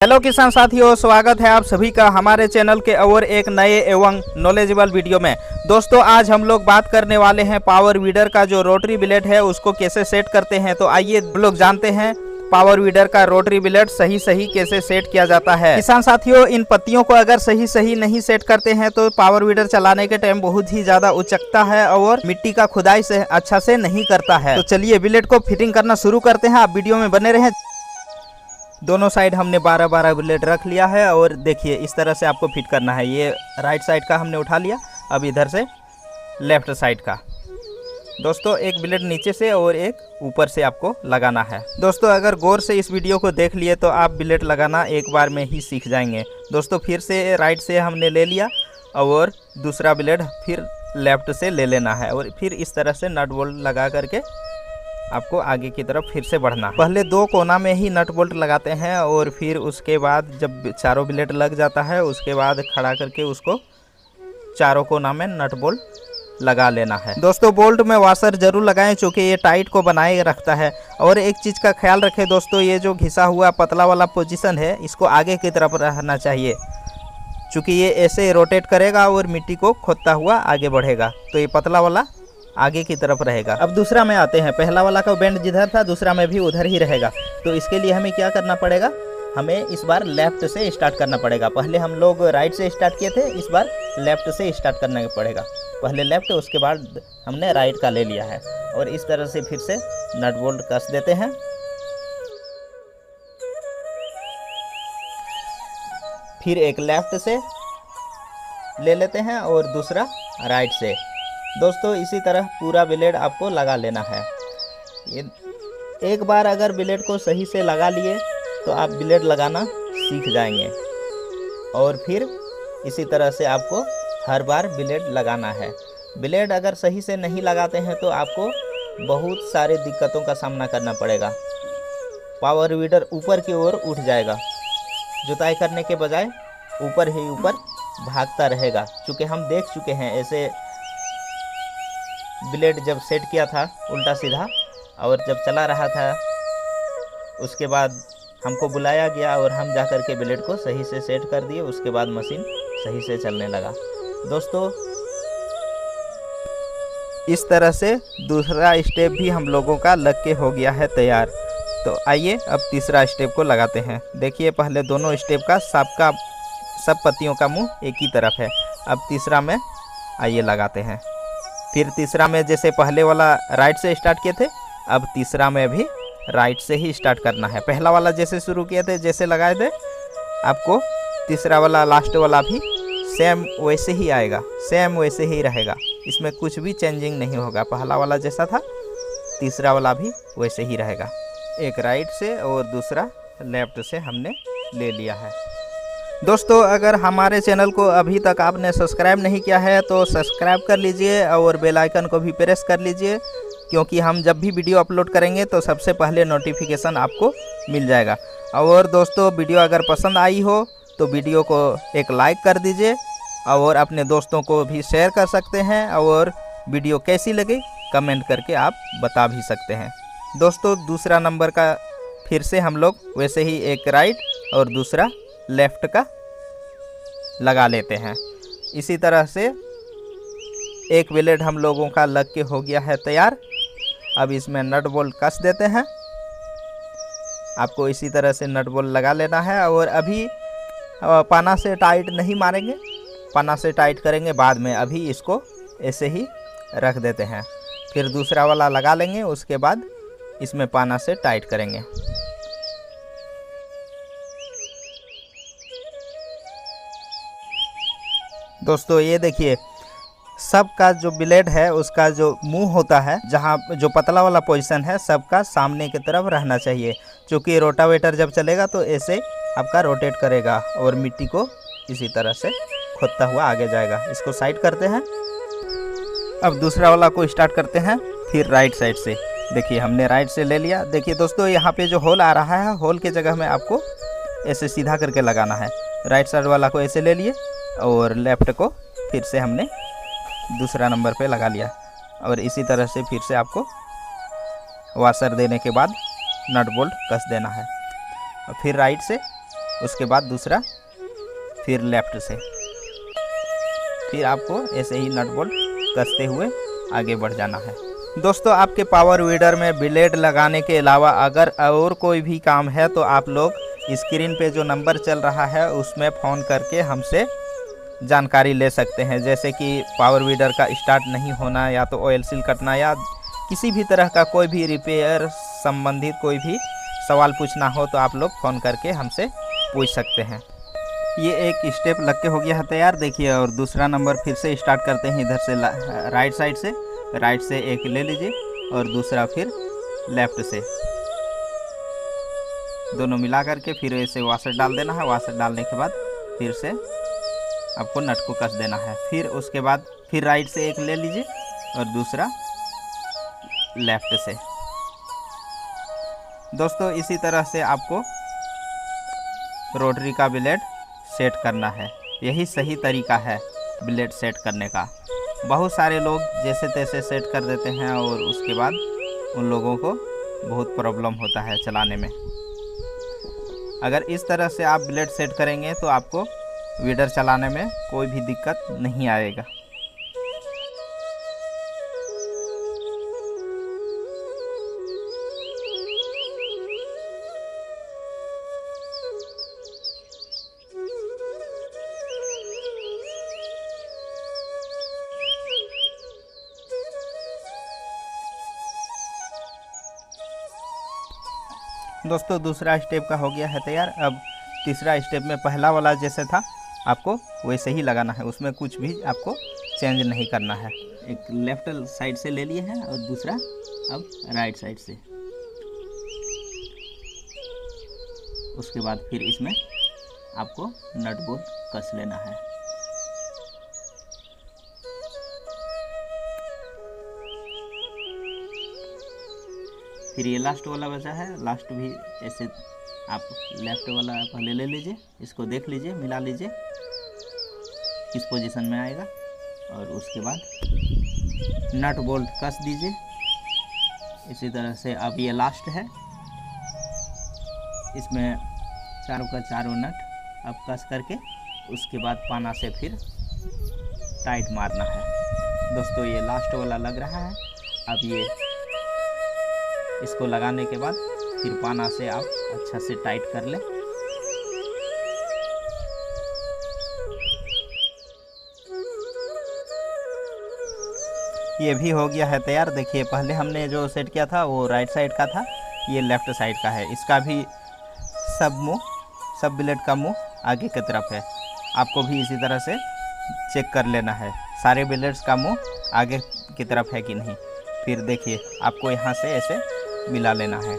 Hello किसान साथियों, स्वागत है आप सभी का हमारे चैनल के और एक नए एवं नॉलेजेबल वीडियो में। दोस्तों आज हम लोग बात करने वाले हैं पावर वीडर का जो रोटरी ब्लेड है उसको कैसे सेट करते हैं। तो आइए हम लोग जानते हैं पावर वीडर का रोटरी ब्लेड सही कैसे सेट किया जाता है। किसान साथियों, इन पत्तियों को अगर सही नहीं सेट करते हैं तो पावर वीडर चलाने के टाइम बहुत ही ज्यादा उचकता है और मिट्टी का खुदाई से अच्छा से नहीं करता है। तो चलिए ब्लेड को फिटिंग करना शुरू करते हैं, आप वीडियो में बने रहें। दोनों साइड हमने 12-12 ब्लेड रख लिया है और देखिए इस तरह से आपको फिट करना है। ये राइट साइड का हमने उठा लिया, अब इधर से लेफ्ट साइड का। दोस्तों एक ब्लेड नीचे से और एक ऊपर से आपको लगाना है। दोस्तों अगर गौर से इस वीडियो को देख लिए तो आप ब्लेड लगाना एक बार में ही सीख जाएंगे। दोस्तों फिर से राइट से हमने ले लिया और दूसरा ब्लेड फिर लेफ्ट से ले लेना है और फिर इस तरह से नट बोल्ट लगा करके आपको आगे की तरफ फिर से बढ़ना है। पहले दो कोना में ही नट बोल्ट लगाते हैं और फिर उसके बाद जब चारों ब्लेड लग जाता है उसके बाद खड़ा करके उसको चारों कोना में नट बोल्ट लगा लेना है। दोस्तों बोल्ट में वाशर जरूर लगाएं क्योंकि ये टाइट को बनाए रखता है। और एक चीज़ का ख्याल रखें दोस्तों, ये जो घिसा हुआ पतला वाला पोजीशन है इसको आगे की तरफ रहना चाहिए क्योंकि ये ऐसे रोटेट करेगा और मिट्टी को खोदता हुआ आगे बढ़ेगा। तो ये पतला वाला आगे की तरफ रहेगा। अब दूसरा में आते हैं। पहला वाला का बेंड जिधर था दूसरा में भी उधर ही रहेगा। तो इसके लिए हमें क्या करना पड़ेगा, हमें इस बार लेफ्ट से स्टार्ट करना पड़ेगा। पहले हम लोग राइट से स्टार्ट किए थे, इस बार लेफ्ट से स्टार्ट करना पड़ेगा। पहले लेफ्ट उसके बाद हमने राइट का ले लिया है और इस तरह से फिर से नट बोल्ट कस देते हैं। फिर एक लेफ्ट से ले लेते हैं और दूसरा राइट से। दोस्तों इसी तरह पूरा ब्लेड आपको लगा लेना है। ये एक बार अगर ब्लेड को सही से लगा लिए तो आप ब्लेड लगाना सीख जाएंगे और फिर इसी तरह से आपको हर बार ब्लेड लगाना है। ब्लेड अगर सही से नहीं लगाते हैं तो आपको बहुत सारे दिक्कतों का सामना करना पड़ेगा। पावर वीडर ऊपर की ओर उठ जाएगा, जुताई करने के बजाय ऊपर ही ऊपर भागता रहेगा। चूँकि हम देख चुके हैं ऐसे ब्लेड जब सेट किया था उल्टा सीधा और जब चला रहा था उसके बाद हमको बुलाया गया और हम जा कर के ब्लेड को सही से सेट कर दिए। उसके बाद मशीन सही से चलने लगा। दोस्तों इस तरह से दूसरा स्टेप भी हम लोगों का लग के हो गया है तैयार। तो आइए अब तीसरा स्टेप को लगाते हैं। देखिए पहले दोनों स्टेप का सब पत्तियों का मुंह एक ही तरफ है। अब तीसरा में आइए लगाते हैं। फिर तीसरा में जैसे पहले वाला राइट से स्टार्ट किए थे, अब तीसरा में भी राइट से ही स्टार्ट करना है। पहला वाला जैसे शुरू किए थे, जैसे लगाए थे, आपको तीसरा वाला लास्ट वाला भी सेम वैसे ही आएगा, सेम वैसे ही रहेगा। इसमें कुछ भी चेंजिंग नहीं होगा। पहला वाला जैसा था तीसरा वाला भी वैसे ही रहेगा। एक राइट से और दूसरा लेफ्ट से हमने ले लिया है। दोस्तों अगर हमारे चैनल को अभी तक आपने सब्सक्राइब नहीं किया है तो सब्सक्राइब कर लीजिए और बेल आइकन को भी प्रेस कर लीजिए क्योंकि हम जब भी वीडियो अपलोड करेंगे तो सबसे पहले नोटिफिकेशन आपको मिल जाएगा। और दोस्तों वीडियो अगर पसंद आई हो तो वीडियो को एक लाइक कर दीजिए और अपने दोस्तों को भी शेयर कर सकते हैं और वीडियो कैसी लगी कमेंट करके आप बता भी सकते हैं। दोस्तों दूसरा नंबर का फिर से हम लोग वैसे ही एक राइट और दूसरा लेफ्ट का लगा लेते हैं। इसी तरह से एक ब्लेड हम लोगों का लग के हो गया है तैयार। अब इसमें नट बोल्ट कस देते हैं। आपको इसी तरह से नट बोल्ट लगा लेना है और अभी पाना से टाइट नहीं मारेंगे, पाना से टाइट करेंगे बाद में। अभी इसको ऐसे ही रख देते हैं, फिर दूसरा वाला लगा लेंगे, उसके बाद इसमें पाना से टाइट करेंगे। दोस्तों ये देखिए सबका जो ब्लेड है उसका जो मुंह होता है, जहाँ जो पतला वाला पोजीशन है सबका सामने की तरफ रहना चाहिए क्योंकि रोटावेटर जब चलेगा तो ऐसे आपका रोटेट करेगा और मिट्टी को इसी तरह से खोदता हुआ आगे जाएगा। इसको साइड करते हैं। अब दूसरा वाला को स्टार्ट करते हैं। फिर राइट साइड से देखिए हमने राइट से ले लिया। देखिए दोस्तों यहाँ पे जो होल आ रहा है, होल के जगह में आपको ऐसे सीधा करके लगाना है। राइट साइड वाला को ऐसे ले लिए और लेफ्ट को फिर से हमने दूसरा नंबर पे लगा लिया और इसी तरह से फिर से आपको वाशर देने के बाद नट बोल्ट कस देना है। और फिर राइट से उसके बाद दूसरा, फिर लेफ्ट से। फिर आपको ऐसे ही नट बोल्ट कसते हुए आगे बढ़ जाना है। दोस्तों, आपके पावर वीडर में ब्लेड लगाने के अलावा अगर और कोई भी काम है तो आप लोग स्क्रीन पे जो नंबर चल रहा है उसमें फ़ोन करके हमसे जानकारी ले सकते हैं। जैसे कि पावर वीडर का स्टार्ट नहीं होना, या तो ऑयल सील कटना, या किसी भी तरह का कोई भी रिपेयर संबंधित कोई भी सवाल पूछना हो तो आप लोग फ़ोन करके हमसे पूछ सकते हैं। ये एक स्टेप लग के हो गया है तैयार, देखिए। और दूसरा नंबर फिर से स्टार्ट करते हैं इधर से, राइट साइड से। राइट से एक ले लीजिए और दूसरा फिर लेफ़्ट से, दोनों मिला करके फिर ऐसे वाशर डाल देना है। वाशर डालने के बाद फिर से आपको नट को कस देना है। फिर उसके बाद फिर राइट से एक ले लीजिए और दूसरा लेफ़्ट से। दोस्तों, इसी तरह से आपको रोटरी का ब्लेड सेट करना है। यही सही तरीका है ब्लेड सेट करने का। बहुत सारे लोग जैसे तैसे सेट कर देते हैं और उसके बाद उन लोगों को बहुत प्रॉब्लम होता है चलाने में। अगर इस तरह से आप ब्लेड सेट करेंगे तो आपको वीडर चलाने में कोई भी दिक्कत नहीं आएगा। दोस्तों, दूसरा स्टेप का हो गया है तैयार। अब तीसरा स्टेप में पहला वाला जैसे था आपको वैसे ही लगाना है, उसमें कुछ भी आपको चेंज नहीं करना है। एक लेफ्ट साइड से ले लिए हैं और दूसरा अब राइट साइड से। उसके बाद फिर इसमें आपको नट बोल्ट कस लेना है। फिर ये लास्ट वाला बचा है, लास्ट भी ऐसे आप लेफ्ट वाला पहले ले लीजिए, इसको देख लीजिए, मिला लीजिए किस पोजीशन में आएगा, और उसके बाद नट बोल्ट कस दीजिए। इसी तरह से अब ये लास्ट है, इसमें चारों का चारों नट अब कस करके उसके बाद पाना से फिर टाइट मारना है। दोस्तों, ये लास्ट वाला लग रहा है। अब ये इसको लगाने के बाद फिर पाना से आप अच्छा से टाइट कर लें। ये भी हो गया है तैयार। देखिए, पहले हमने जो सेट किया था वो राइट साइड का था, ये लेफ़्ट साइड का है। इसका भी सब ब्लेड का मुंह आगे की तरफ है। आपको भी इसी तरह से चेक कर लेना है सारे ब्लेड्स का मुंह आगे की तरफ है कि नहीं। फिर देखिए, आपको यहाँ से ऐसे मिला लेना है।